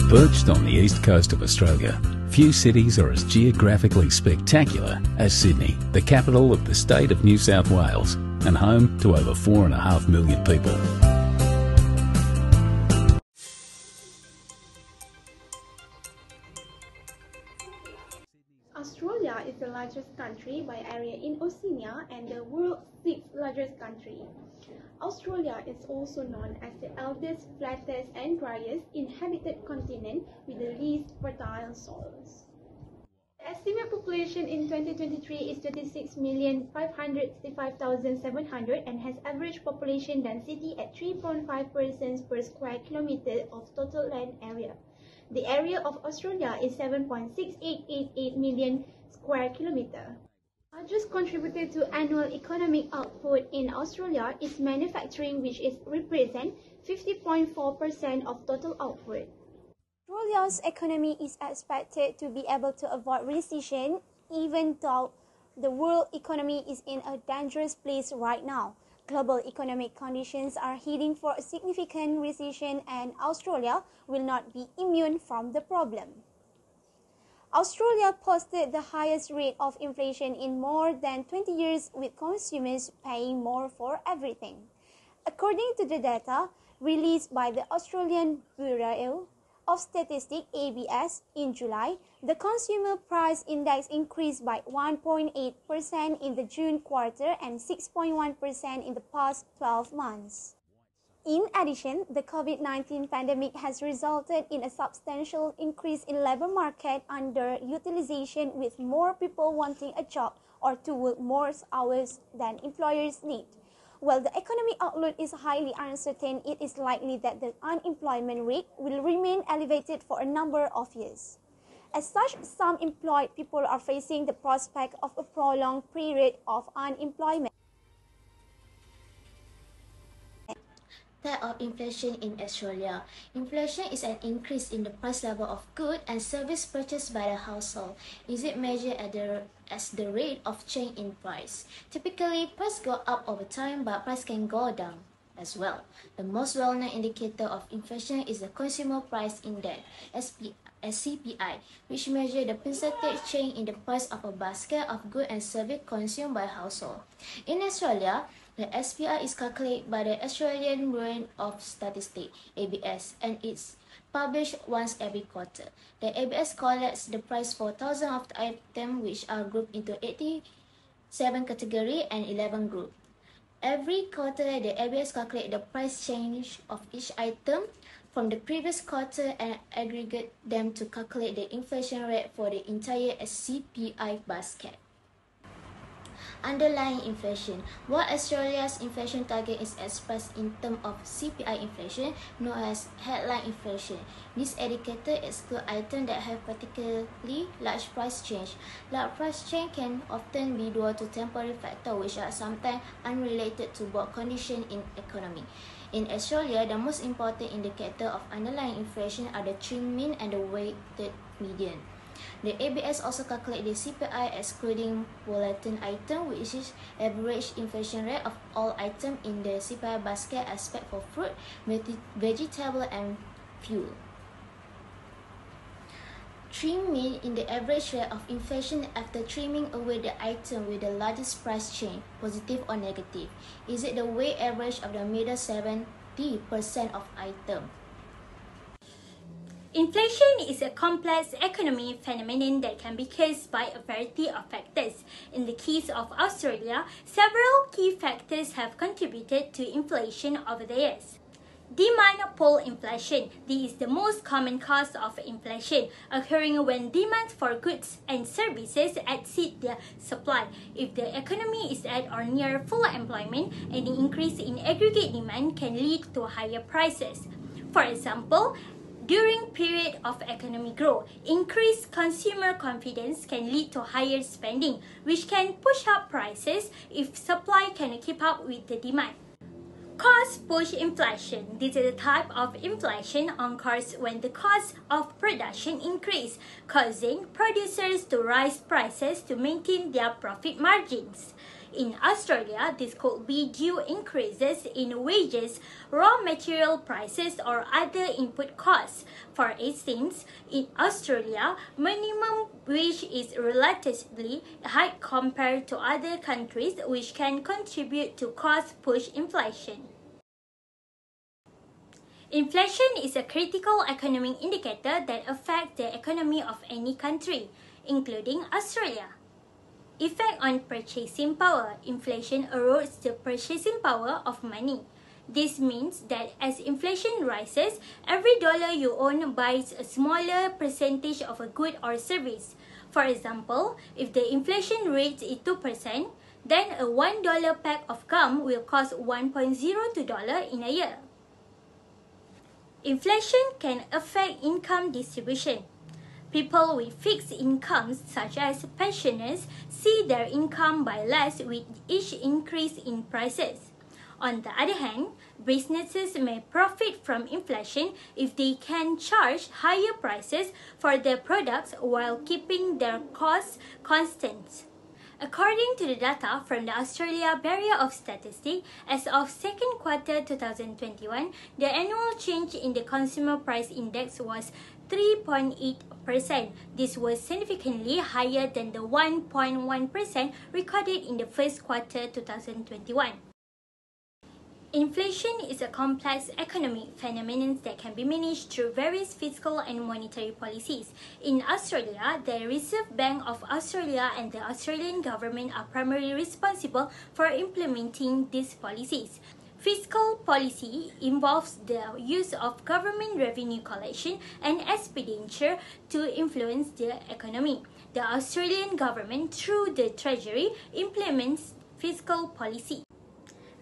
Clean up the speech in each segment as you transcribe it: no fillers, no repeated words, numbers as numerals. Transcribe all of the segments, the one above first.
Perched on the east coast of Australia, few cities are as geographically spectacular as Sydney, the capital of the state of New South Wales and home to over 4.5 million people. Australia is the largest country by area in Oceania and the world's sixth largest country. Australia is also known as the eldest, flattest and driest inhabited continent with the least fertile soils. The estimated population in 2023 is 26,565,700 and has average population density at 3.5 persons per square kilometre of total land area. The area of Australia is 7.6888 million square kilometre. Largest contributor to annual economic output in Australia is manufacturing, which represents 50.4% of total output. Australia's economy is expected to be able to avoid recession, even though the world economy is in a dangerous place right now. Global economic conditions are heading for a significant recession, and Australia will not be immune from the problem. Australia posted the highest rate of inflation in more than 20 years, with consumers paying more for everything. According to the data released by the Australian Bureau of Statistics (ABS) in July, the Consumer Price Index increased by 1.8% in the June quarter and 6.1% in the past 12 months. In addition, the COVID-19 pandemic has resulted in a substantial increase in labor market underutilization, with more people wanting a job or to work more hours than employers need. While the economic outlook is highly uncertain, it is likely that the unemployment rate will remain elevated for a number of years. As such, some employed people are facing the prospect of a prolonged period of unemployment. Type of inflation in Australia. Inflation is an increase in the price level of goods and services purchased by the household. Is it measured as the rate of change in price? Typically, prices go up over time, but price can go down as well. The most well-known indicator of inflation is the Consumer Price Index, CPI, which measures the percentage change in the price of a basket of goods and services consumed by household. In Australia, the SPI is calculated by the Australian Bureau of Statistics (ABS) and it's published once every quarter. The ABS collects the price for thousands of items, which are grouped into 87 categories and 11 groups. Every quarter, the ABS calculates the price change of each item from the previous quarter and aggregate them to calculate the inflation rate for the entire CPI basket. Underlying inflation. While Australia's inflation target is expressed in terms of CPI inflation, known as headline inflation. This indicator excludes items that have particularly large price change. Large price change can often be due to temporary factors, which are sometimes unrelated to both conditions in economy. In Australia, the most important indicator of underlying inflation are the trim mean and the weighted median. The ABS also calculates the CPI excluding volatile items, which is average inflation rate of all items in the CPI basket except for fruit, vegetable, and fuel. Trim mean in the average rate of inflation after trimming away the item with the largest price change, positive or negative. Is it the weighted average of the middle 70% of items? Inflation is a complex economic phenomenon that can be caused by a variety of factors. In the case of Australia, several key factors have contributed to inflation over the years. Demand pull inflation. This is the most common cause of inflation, occurring when demand for goods and services exceed their supply. If the economy is at or near full employment, any increase in aggregate demand can lead to higher prices. For example, during period of economic growth, increased consumer confidence can lead to higher spending, which can push up prices if supply cannot keep up with the demand. Cost push inflation. This is a type of inflation occurs when the cost of production increase, causing producers to raise prices to maintain their profit margins. In Australia, this could be due increases in wages, raw material prices, or other input costs. For instance, in Australia, minimum wage is relatively high compared to other countries, which can contribute to cost-push inflation. Inflation is a critical economic indicator that affects the economy of any country, including Australia. Effect on purchasing power. Inflation erodes the purchasing power of money. This means that as inflation rises, every dollar you own buys a smaller percentage of a good or service. For example, if the inflation rate is 2%, then a $1 pack of gum will cost $1.02 in a year. Inflation can affect income distribution. People with fixed incomes, such as pensioners, see their income by less with each increase in prices. On the other hand, businesses may profit from inflation if they can charge higher prices for their products while keeping their costs constant. According to the data from the Australia Bureau of Statistics, as of second quarter 2021, the annual change in the Consumer Price Index was 3.8%. This was significantly higher than the 1.1% recorded in the first quarter 2021. Inflation is a complex economic phenomenon that can be managed through various fiscal and monetary policies. In Australia, the Reserve Bank of Australia and the Australian government are primarily responsible for implementing these policies. Fiscal policy involves the use of government revenue collection and expenditure to influence the economy. The Australian government, through the Treasury, implements fiscal policy.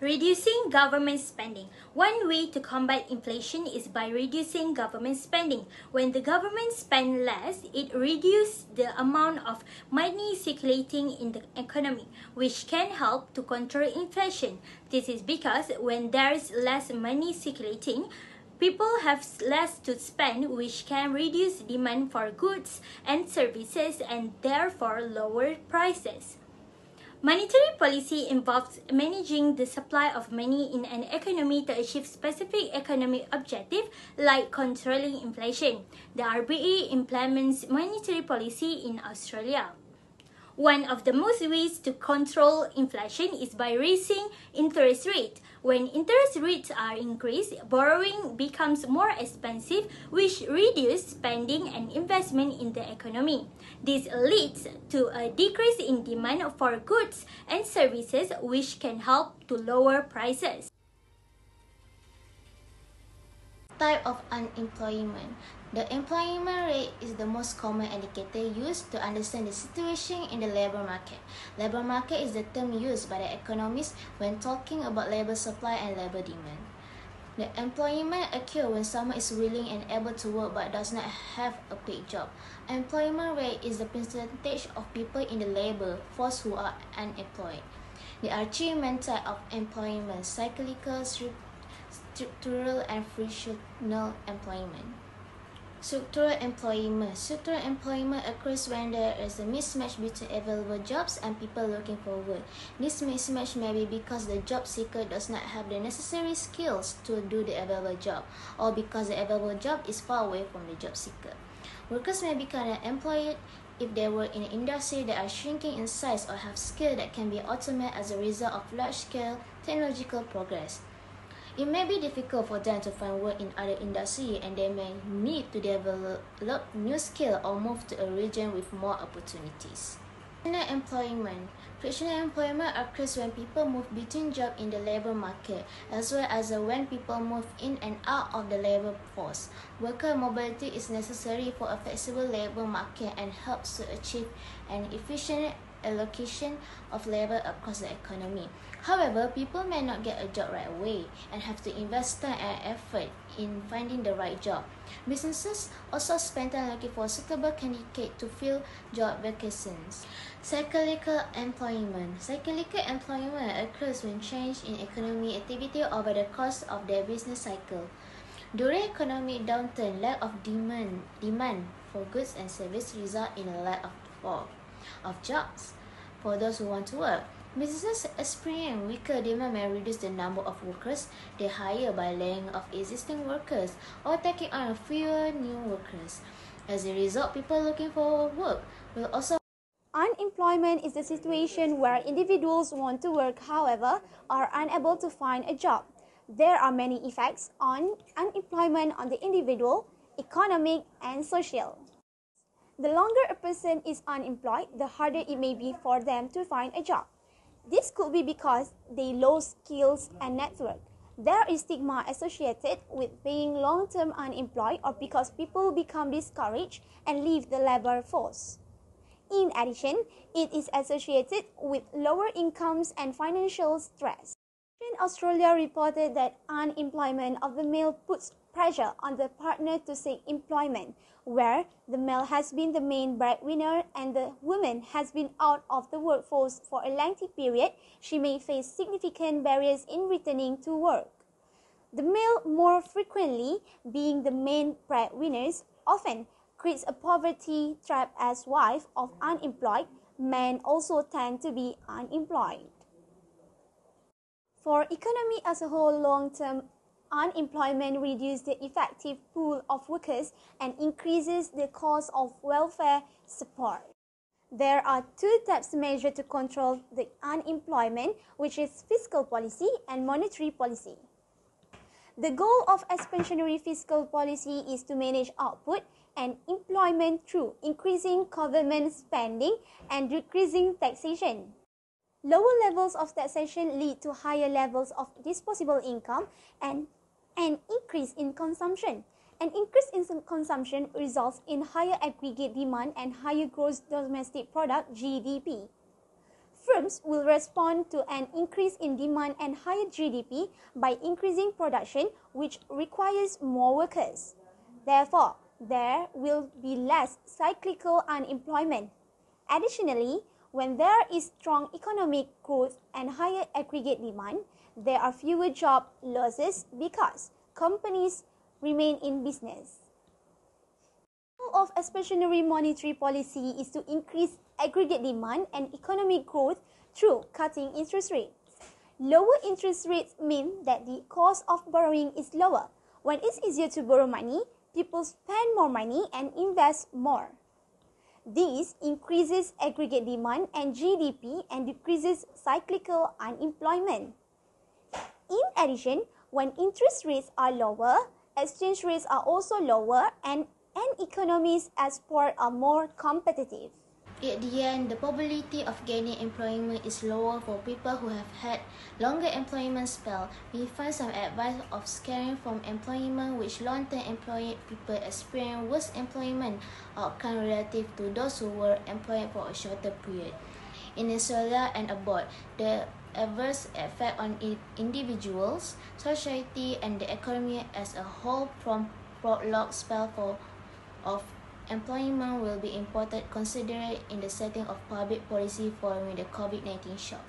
Reducing government spending. One way to combat inflation is by reducing government spending. When the government spends less, it reduces the amount of money circulating in the economy, which can help to control inflation. This is because when there is less money circulating, people have less to spend, which can reduce demand for goods and services and therefore lower prices. Monetary policy involves managing the supply of money in an economy to achieve specific economic objectives like controlling inflation. The RBA implements monetary policy in Australia. One of the most ways to control inflation is by raising interest rates. When interest rates are increased, borrowing becomes more expensive, which reduces spending and investment in the economy. This leads to a decrease in demand for goods and services, which can help to lower prices. Type of unemployment. The employment rate is the most common indicator used to understand the situation in the labor market. Labor market is the term used by the economists when talking about labor supply and labor demand. The employment occurs when someone is willing and able to work but does not have a paid job. Employment rate is the percentage of people in the labor force who are unemployed. There are three main types of employment: cyclical, structural, and frictional employment. Structural employment. Structural employment occurs when there is a mismatch between available jobs and people looking for work. This mismatch may be because the job seeker does not have the necessary skills to do the available job, or because the available job is far away from the job seeker. Workers may become unemployed if they work in an industry that are shrinking in size or have skills that can be automated as a result of large-scale technological progress. It may be difficult for them to find work in other industries, and they may need to develop new skills or move to a region with more opportunities. Frictional employment. Frictional employment occurs when people move between jobs in the labor market, as well as when people move in and out of the labor force. Worker mobility is necessary for a flexible labor market and helps to achieve an efficient allocation of labor across the economy. However, people may not get a job right away and have to invest time and effort in finding the right job. Businesses also spend time looking for suitable candidates to fill job vacancies. Cyclical employment. Cyclical employment occurs when change in economic activity over the course of their business cycle. During economic downturn, lack of demand for goods and services result in a lack of jobs for those who want to work. Businesses experiencing weaker demand may reduce the number of workers they hire by laying off existing workers or taking on fewer new workers. As a result, people looking for work will also. Unemployment is the situation where individuals want to work, however, are unable to find a job. There are many effects on unemployment on the individual, economic, and social. The longer a person is unemployed, the harder it may be for them to find a job. This could be because they lose skills and network. There is stigma associated with being long-term unemployed or because people become discouraged and leave the labor force. In addition, it is associated with lower incomes and financial stress. Australia reported that unemployment of the male puts pressure on the partner to seek employment, where the male has been the main breadwinner and the woman has been out of the workforce for a lengthy period. She may face significant barriers in returning to work. The male, more frequently being the main breadwinners, often creates a poverty trap as wife of unemployed. Men also tend to be unemployed. For economy as a whole, long-term unemployment reduces the effective pool of workers and increases the cost of welfare support. There are two types of measures to control the unemployment, which is fiscal policy and monetary policy. The goal of expansionary fiscal policy is to manage output and employment through increasing government spending and decreasing taxation. Lower levels of taxation lead to higher levels of disposable income and an increase in consumption. An increase in consumption results in higher aggregate demand and higher gross domestic product (GDP). Firms will respond to an increase in demand and higher GDP by increasing production, which requires more workers. Therefore, there will be less cyclical unemployment. Additionally, when there is strong economic growth and higher aggregate demand, there are fewer job losses because companies remain in business. The goal of expansionary monetary policy is to increase aggregate demand and economic growth through cutting interest rates. Lower interest rates mean that the cost of borrowing is lower. When it's easier to borrow money, people spend more money and invest more. This increases aggregate demand and GDP and decreases cyclical unemployment. In addition, when interest rates are lower, exchange rates are also lower and economies export are more competitive. At the end, the probability of gaining employment is lower for people who have had longer employment spell. We find some advice of scaring from employment, which long-term employed people experience worse employment outcome relative to those who were employed for a shorter period. In Australia and abroad, the adverse effect on individuals, society, and the economy as a whole from prolonged spell of employment will be important considered in the setting of public policy following the COVID-19 shock.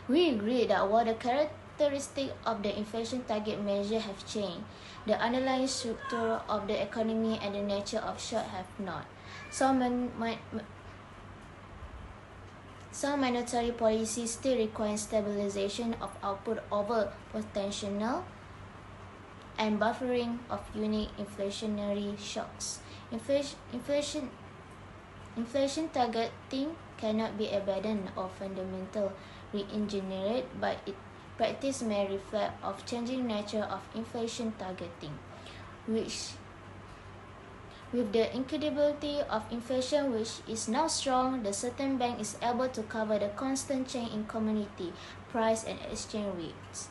We agree that while the characteristics of the inflation target measure have changed, the underlying structure of the economy and the nature of shock have not. Some monetary policies still require stabilization of output over potential and buffering of unique inflationary shocks. Inflation targeting cannot be abandoned or fundamental re-engineered, but its practice may reflect of changing nature of inflation targeting, which with the incredibility of inflation, which is now strong, the certain bank is able to cover the constant change in commodity price and exchange rates.